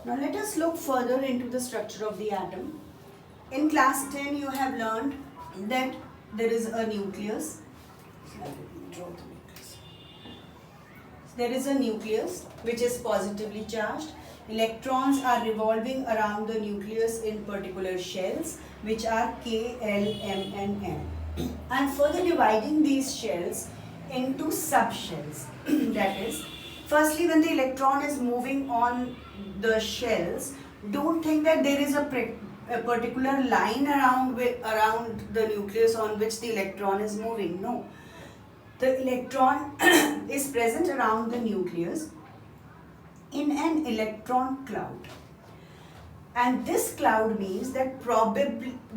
Now let us look further into the structure of the atom. In class 10 you have learned that there is a nucleus. There is a nucleus which is positively charged. Electrons are revolving around the nucleus in particular shells which are K, L, M and N. And further dividing these shells into subshells. That is, firstly when the electron is moving on the shells, don't think that there is a particular line around the nucleus on which the electron is moving. No. The electron is present around the nucleus in an electron cloud. And this cloud means that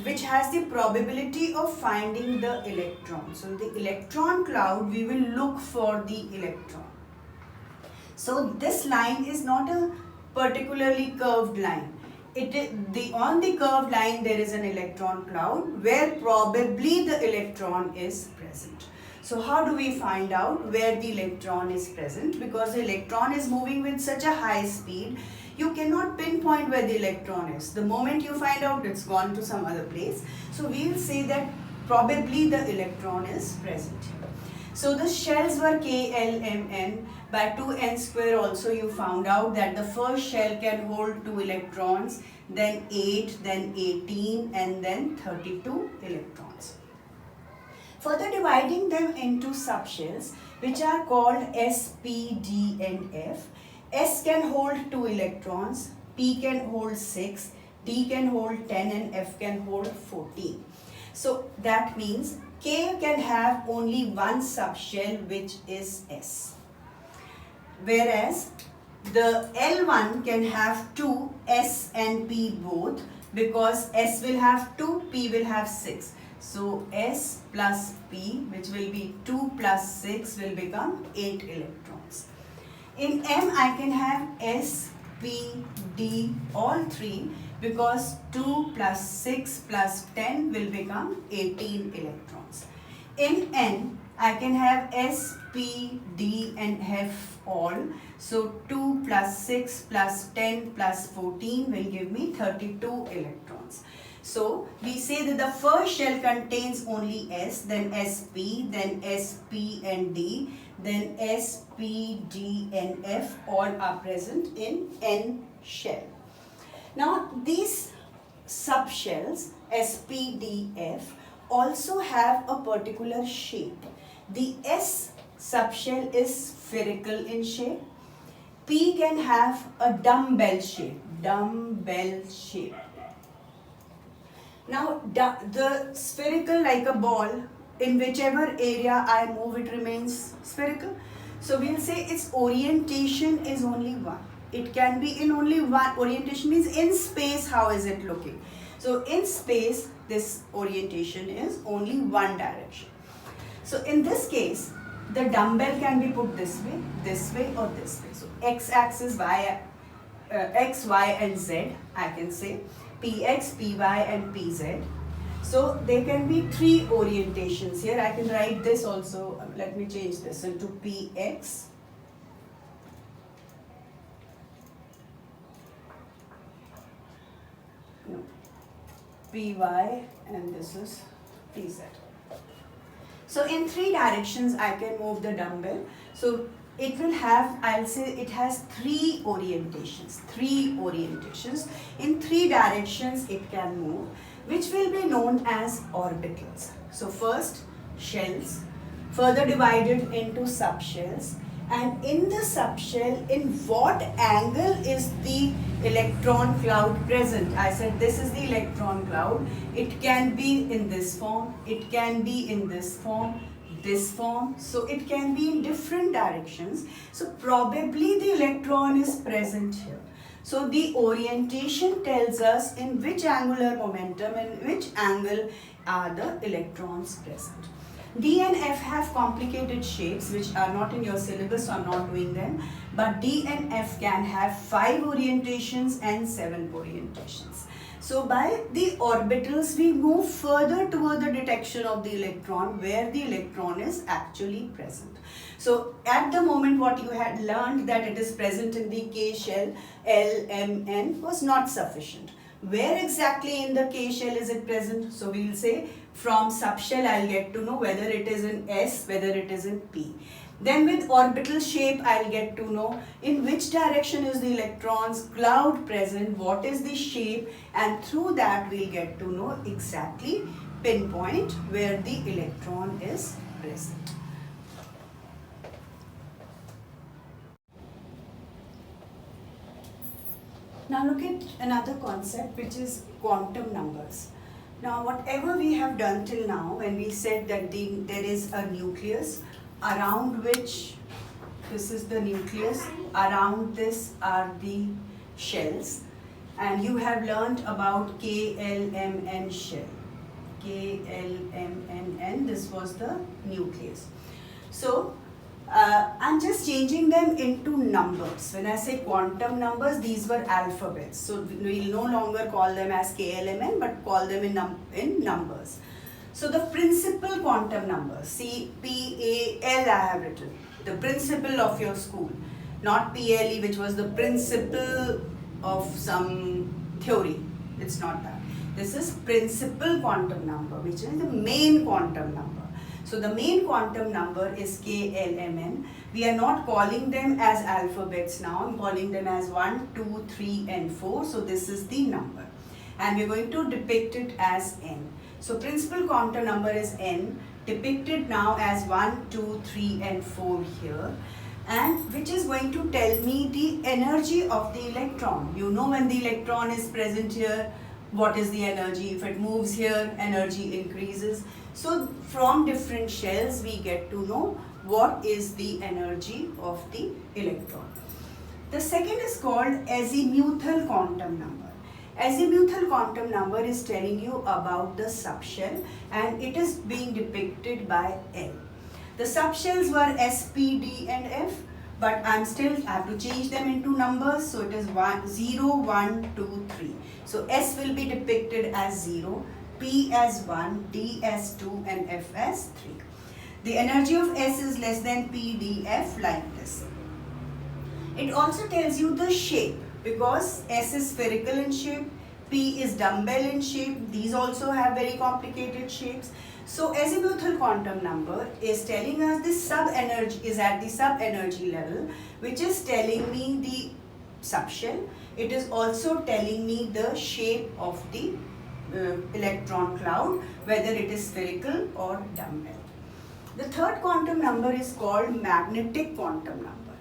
which has the probability of finding the electron. So the electron cloud, we will look for the electron. So this line is not a particularly curved line. On the curved line there is an electron cloud where probably the electron is present. So how do we find out where the electron is present? Because the electron is moving with such a high speed, you cannot pinpoint where the electron is. The moment you find out, it's gone to some other place. So we'll say that probably the electron is present here. So the shells were K, L, M, N. By 2n square also you found out that the first shell can hold 2 electrons, then 8, then 18 and then 32 electrons. Further dividing them into subshells which are called S, P, D and F. S can hold 2 electrons, P can hold 6, D can hold 10 and F can hold 14. So that means K can have only one subshell which is S. Whereas the L1 can have 2, S and P both, because S will have 2, P will have 6. So S plus P, which will be 2 plus 6, will become 8 electrons. In M I can have S, P, D all three, because 2 plus 6 plus 10 will become 18 electrons. In N I can have S, P, D and F all. So 2 plus 6 plus 10 plus 14 will give me 32 electrons. So we say that the first shell contains only S, then SP, then SP and D, then S, P, D and F all are present in N shell. Now these subshells SP, D, F also have a particular shape. The S subshell is spherical in shape. P can have a dumbbell shape. Now the spherical, like a ball, in whichever area I move it remains spherical. So we'll say its orientation is only one. It can be in only one. Orientation means in space how is it looking. So in space this orientation is only one direction. So in this case the dumbbell can be put this way or this way. So x-axis, x, y and z I can say. Px, Py and Pz. So there can be 3 orientations here. I can write this also. Let me change this into Px. No. Py and this is Pz. So in 3 directions I can move the dumbbell. So it will have, I'll say it has 3 orientations. In 3 directions it can move, which will be known as orbitals. So first shells, further divided into subshells, and in the subshell, in what angle is the electron cloud present? I said this is the electron cloud. It can be in this form, it can be in this form, so it can be in different directions. So probably the electron is present here. So the orientation tells us in which angular momentum and which angle are the electrons present. D and F have complicated shapes which are not in your syllabus, so I'm not doing them. But D and F can have 5 orientations and 7 orientations. So by the orbitals, we move further toward the detection of the electron where the electron is actually present. So at the moment what you had learned that it is present in the K shell, L, M, N was not sufficient. Where exactly in the K shell is it present? So we will say from subshell I'll get to know whether it is in S, whether it is in P. Then with orbital shape I'll get to know in which direction is the electron's cloud present, what is the shape, and through that we'll get to know exactly pinpoint where the electron is present. Now look at another concept which is quantum numbers. Now whatever we have done till now, when we said that there is a nucleus around which, this is the nucleus, around this are the shells, and you have learnt about KLMN shell. KLMNN, this was the nucleus. So I'm just changing them into numbers. When I say quantum numbers, these were alphabets. So we'll no longer call them as KLMN, but call them in numbers. So the principal quantum numbers, see PAL I have written, the principle of your school, not PLE which was the principle of some theory. It's not that. This is principal quantum number, which is the main quantum number. So the main quantum number is KLMN. We are not calling them as alphabets now. I'm calling them as 1, 2, 3 and 4. So this is the number. And we're going to depict it as N. So principal quantum number is N, depicted now as 1, 2, 3 and 4 here. And which is going to tell me the energy of the electron. You know when the electron is present here, what is the energy? If it moves here, energy increases. So from different shells we get to know what is the energy of the electron. The second is called azimuthal quantum number. Azimuthal quantum number is telling you about the subshell and it is being depicted by L. The subshells were S, P, D and F, but I have to change them into numbers, so it is 0, 1, 2, 3. So S will be depicted as 0, P as 1, D as 2 and F as 3. The energy of S is less than P, D, F like this. It also tells you the shape because S is spherical in shape, P is dumbbell in shape, these also have very complicated shapes. So azimuthal quantum number is telling us the sub-energy is at the sub-energy level, which is telling me the subshell. It is also telling me the shape of the electron cloud, whether it is spherical or dumbbell. The third quantum number is called magnetic quantum number.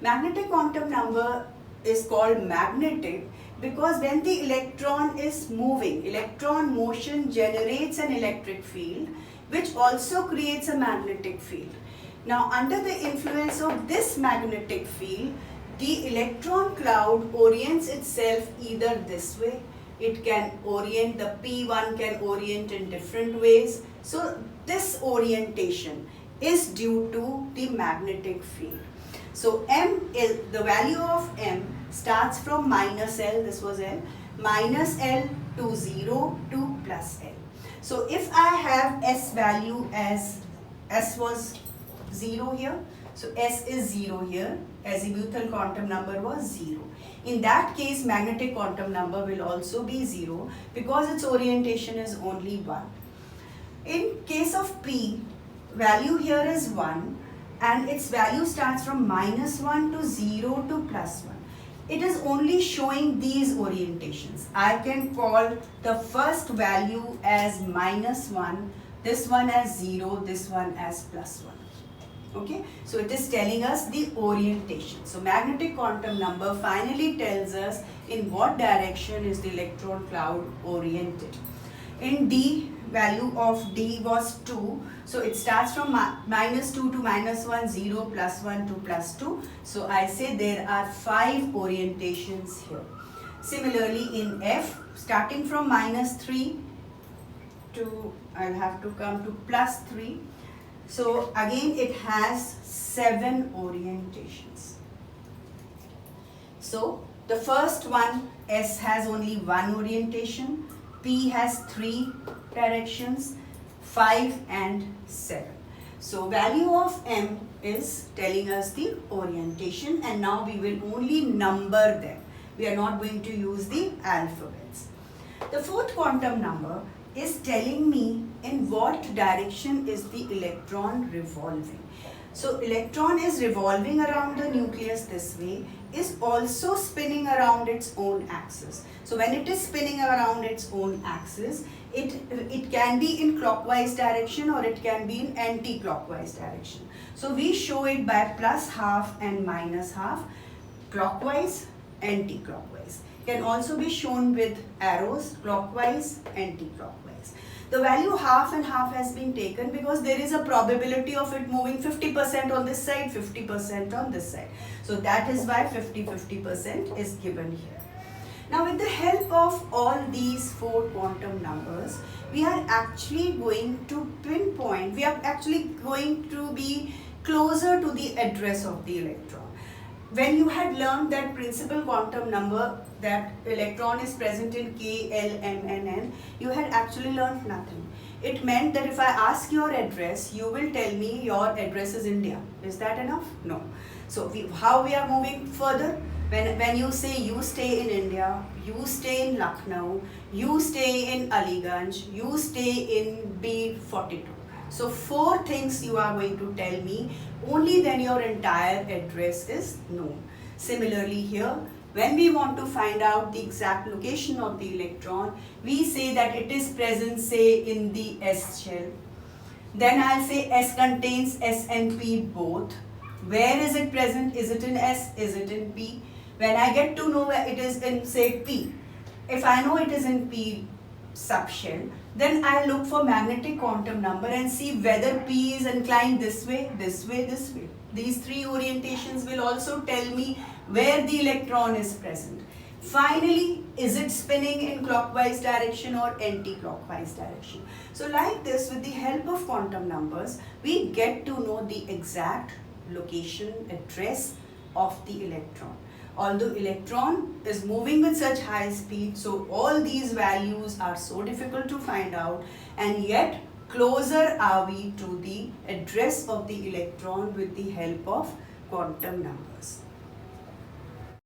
Magnetic quantum number is called magnetic because when the electron is moving, electron motion generates an electric field which also creates a magnetic field. Now under the influence of this magnetic field, the electron cloud orients itself either this way, it can orient, the P1 can orient in different ways. So this orientation is due to the magnetic field. So M is the value of M starts from minus L, this was L, minus L to 0 to plus L. So if I have S value as S was 0 here, so S is 0 here, azimuthal quantum number was 0. In that case, magnetic quantum number will also be 0 because its orientation is only 1. In case of P, value here is 1 and its value starts from minus 1 to 0 to plus 1. It is only showing these orientations. I can call the first value as minus 1, this one as 0, this one as plus 1. Okay, so it is telling us the orientation. So magnetic quantum number finally tells us in what direction is the electron cloud oriented. In D, value of D was 2. So it starts from minus 2 to minus 1, 0, plus 1 to plus 2. So I say there are 5 orientations here. Similarly in F, starting from minus 3 to, I'll have to come to plus 3. So again it has 7 orientations. So the first one, S has only one orientation, P has 3 directions, 5 and 7. So value of M is telling us the orientation, and now we will only number them. We are not going to use the alphabets. The fourth quantum number is telling me in what direction is the electron revolving. So electron is revolving around the nucleus this way, is also spinning around its own axis. So when it is spinning around its own axis, it can be in clockwise direction or it can be in anti-clockwise direction. So we show it by plus half and minus half, clockwise, anti-clockwise. Can also be shown with arrows, clockwise, anti-clockwise. The value half and half has been taken because there is a probability of it moving 50% on this side, 50% on this side. So that is why 50-50% is given here. Now with the help of all these 4 quantum numbers, we are actually going to pinpoint, we are actually going to be closer to the address of the electron. When you had learned that principal quantum number, that electron is present in K, L, M and N, you had actually learned nothing. It meant that if I ask your address, you will tell me your address is India. Is that enough? No. So how we are moving further? When you say you stay in India, you stay in Lucknow, you stay in Aliganj, you stay in B42. So 4 things you are going to tell me, only then your entire address is known. Similarly here, when we want to find out the exact location of the electron, we say that it is present, say, in the S shell. Then I'll say S contains S and P both. Where is it present? Is it in S? Is it in P? When I get to know where it is in, say, P, if I know it is in P subshell, then I look for magnetic quantum number and see whether P is inclined this way, this way, this way. These 3 orientations will also tell me where the electron is present. Finally, is it spinning in clockwise direction or anti-clockwise direction? So like this, with the help of quantum numbers, we get to know the exact location, address of the electron. Although electron is moving with such high speed, so all these values are so difficult to find out, and yet closer are we to the address of the electron with the help of quantum numbers.